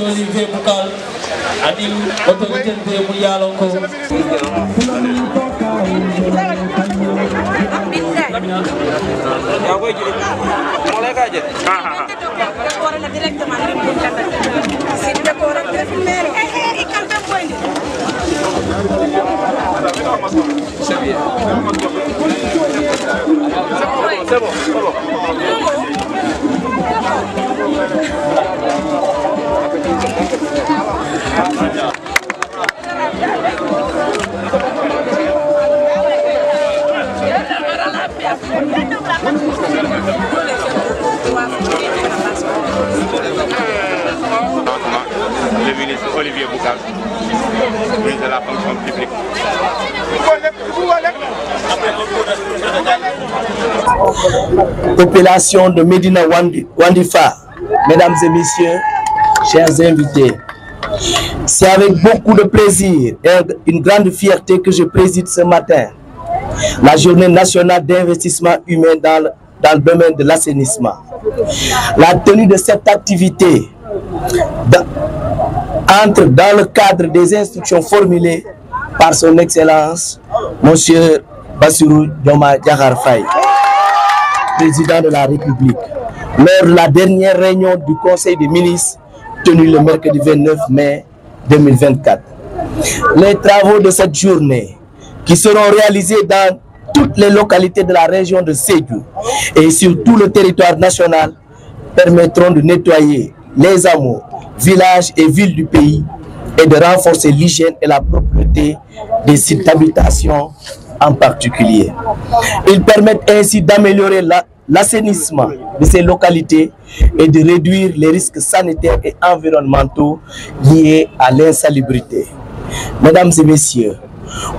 Olivier Boucal, Adim, autorité de Mouyalonko. C'est bon. Le ministre Olivier Boucal, ministre de la fonction publique. Population de Médina Wandifa, mesdames et messieurs, chers invités, c'est avec beaucoup de plaisir et une grande fierté que je préside ce matin la journée nationale d'investissement humain dans le domaine de l'assainissement. La tenue de cette activité entre dans le cadre des instructions formulées par son Excellence, M. Bassirou Diomaye Diakhar Faye, président de la République, lors de la dernière réunion du Conseil des ministres tenue le mercredi 29 mai 2024. Les travaux de cette journée, qui seront réalisés dans toutes les localités de la région de Sédhiou et sur tout le territoire national, permettront de nettoyer les hameaux, villages et villes du pays et de renforcer l'hygiène et la propreté des sites d'habitation en particulier. Ils permettent ainsi d'améliorer l'assainissement de ces localités et de réduire les risques sanitaires et environnementaux liés à l'insalubrité. Mesdames et messieurs,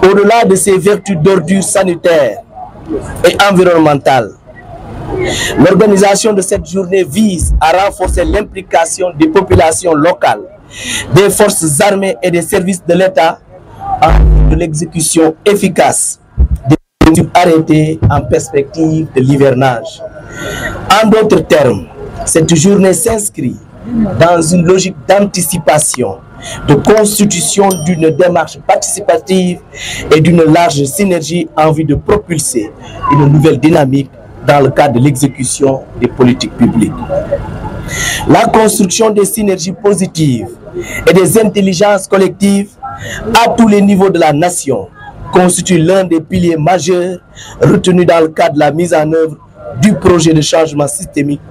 au-delà de ces vertus d'ordure sanitaire et environnementale, l'organisation de cette journée vise à renforcer l'implication des populations locales, des forces armées et des services de l'État en vue de l'exécution efficace des mesures arrêtées en perspective de l'hivernage. En d'autres termes, cette journée s'inscrit dans une logique d'anticipation, de constitution d'une démarche participative et d'une large synergie en vue de propulser une nouvelle dynamique dans le cadre de l'exécution des politiques publiques. La construction des synergies positives et des intelligences collectives à tous les niveaux de la nation constitue l'un des piliers majeurs retenus dans le cadre de la mise en œuvre du projet de changement systémique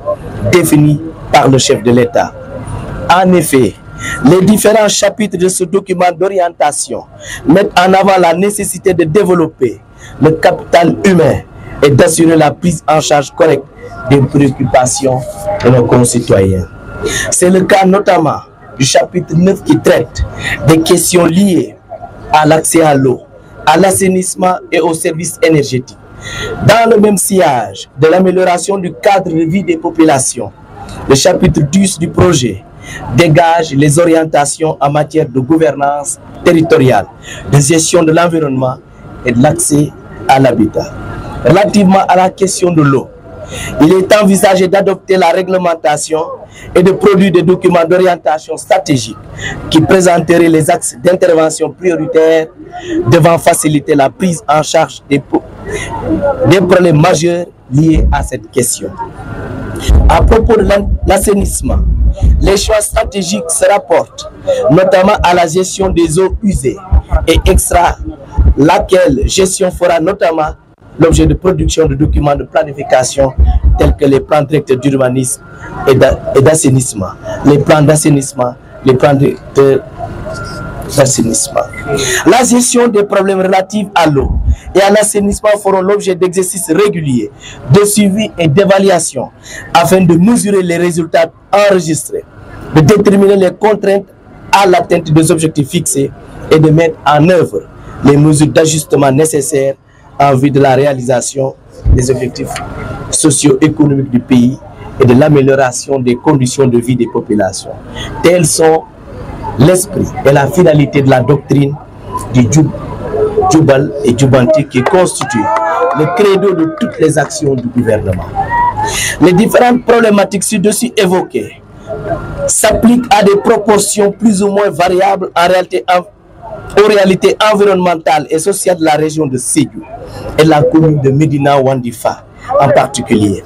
défini par le chef de l'État. En effet, les différents chapitres de ce document d'orientation mettent en avant la nécessité de développer le capital humain et d'assurer la prise en charge correcte des préoccupations de nos concitoyens. C'est le cas notamment du chapitre 9 qui traite des questions liées à l'accès à l'eau, à l'assainissement et aux services énergétiques. Dans le même sillage de l'amélioration du cadre de vie des populations, le chapitre 10 du projet dégage les orientations en matière de gouvernance territoriale, de gestion de l'environnement et de l'accès à l'habitat. Relativement à la question de l'eau, il est envisagé d'adopter la réglementation et de produire des documents d'orientation stratégique qui présenteraient les axes d'intervention prioritaires devant faciliter la prise en charge des problèmes majeurs liés à cette question. À propos de l'assainissement, les choix stratégiques se rapportent notamment à la gestion des eaux usées et extra, laquelle gestion fera notamment l'objet de production de documents de planification tels que les plans directeurs d'urbanisme et d'assainissement, les plans d'assainissement, les plans d'assainissement. La gestion des problèmes relatifs à l'eau et à l'assainissement feront l'objet d'exercices réguliers de suivi et d'évaluation afin de mesurer les résultats enregistrés, de déterminer les contraintes à l'atteinte des objectifs fixés et de mettre en œuvre les mesures d'ajustement nécessaires en vue de la réalisation des objectifs socio-économiques du pays et de l'amélioration des conditions de vie des populations. Tels sont l'esprit et la finalité de la doctrine du Djubal et Djubanti qui constitue le credo de toutes les actions du gouvernement. Les différentes problématiques ci-dessus évoquées s'appliquent à des proportions plus ou moins variables aux réalités environnementales et sociales de la région de Sédhiou et de la commune de Médina Wandifa en particulier.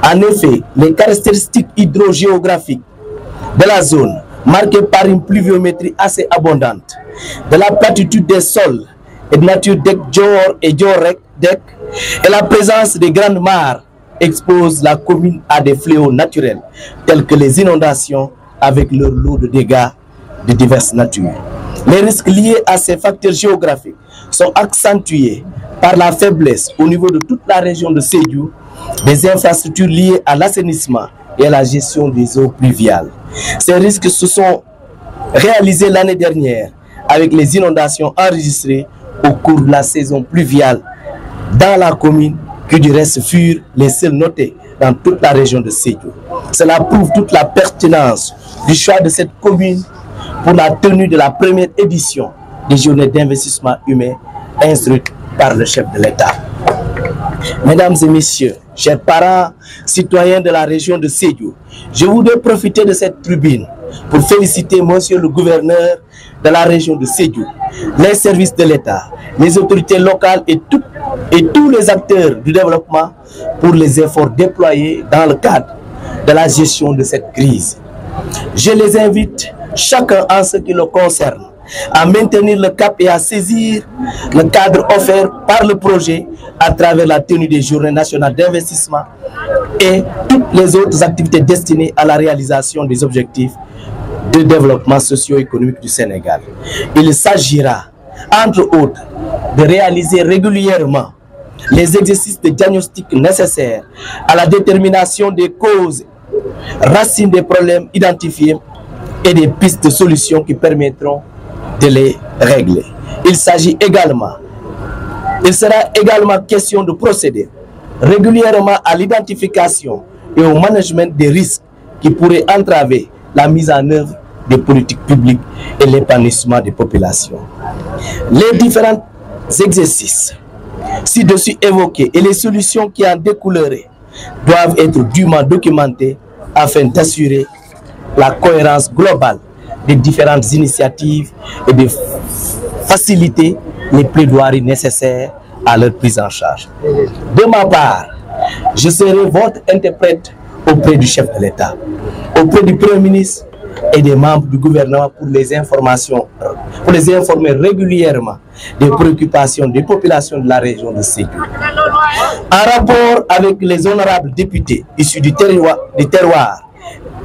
En effet, les caractéristiques hydrogéographiques de la zone, marquée par une pluviométrie assez abondante, de la platitude des sols et de nature d'Ek Dior et Diorek et la présence des grandes mares expose la commune à des fléaux naturels tels que les inondations avec leur lot de dégâts de diverses natures. Les risques liés à ces facteurs géographiques sont accentués par la faiblesse au niveau de toute la région de Sédhiou des infrastructures liées à l'assainissement et à la gestion des eaux pluviales. Ces risques se sont réalisés l'année dernière avec les inondations enregistrées au cours de la saison pluviale dans la commune, qui du reste furent les seuls notés dans toute la région de Sédhiou. Cela prouve toute la pertinence du choix de cette commune pour la tenue de la première édition des journées d'investissement humain instruites par le chef de l'État. Mesdames et messieurs, chers parents, citoyens de la région de Sédhiou, je voudrais profiter de cette tribune pour féliciter monsieur le gouverneur de la région de Sédhiou, les services de l'État, les autorités locales et tous les acteurs du développement pour les efforts déployés dans le cadre de la gestion de cette crise. Je les invite, chacun en ce qui le concerne, à maintenir le cap et à saisir le cadre offert par le projet à travers la tenue des journées nationales d'investissement et toutes les autres activités destinées à la réalisation des objectifs de développement socio-économique du Sénégal. Il s'agira, entre autres, de réaliser régulièrement les exercices de diagnostic nécessaires à la détermination des causes, racines des problèmes identifiés et des pistes de solutions qui permettront de les régler. Il sera également question de procéder régulièrement à l'identification et au management des risques qui pourraient entraver la mise en œuvre des politiques publiques et l'épanouissement des populations. Les différents exercices ci-dessus évoqués et les solutions qui en découleraient doivent être dûment documentés afin d'assurer la cohérence globale des différentes initiatives et de faciliter les plaidoiries nécessaires à leur prise en charge. De ma part, je serai votre interprète auprès du chef de l'État, auprès du Premier ministre et des membres du gouvernement pour les informer régulièrement des préoccupations des populations de la région de Sédhiou. En rapport avec les honorables députés issus du terroir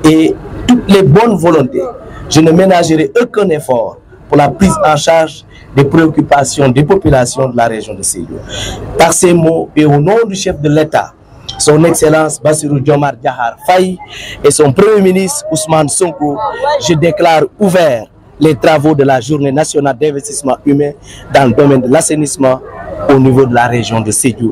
et toutes les bonnes volontés, je ne ménagerai aucun effort pour la prise en charge des préoccupations des populations de la région de Sédhiou. Par ces mots et au nom du chef de l'État, son Excellence Bassirou Diomaye Diakhar Faye et son Premier ministre Ousmane Sonko, je déclare ouvert les travaux de la Journée nationale d'investissement humain dans le domaine de l'assainissement au niveau de la région de Sédhiou.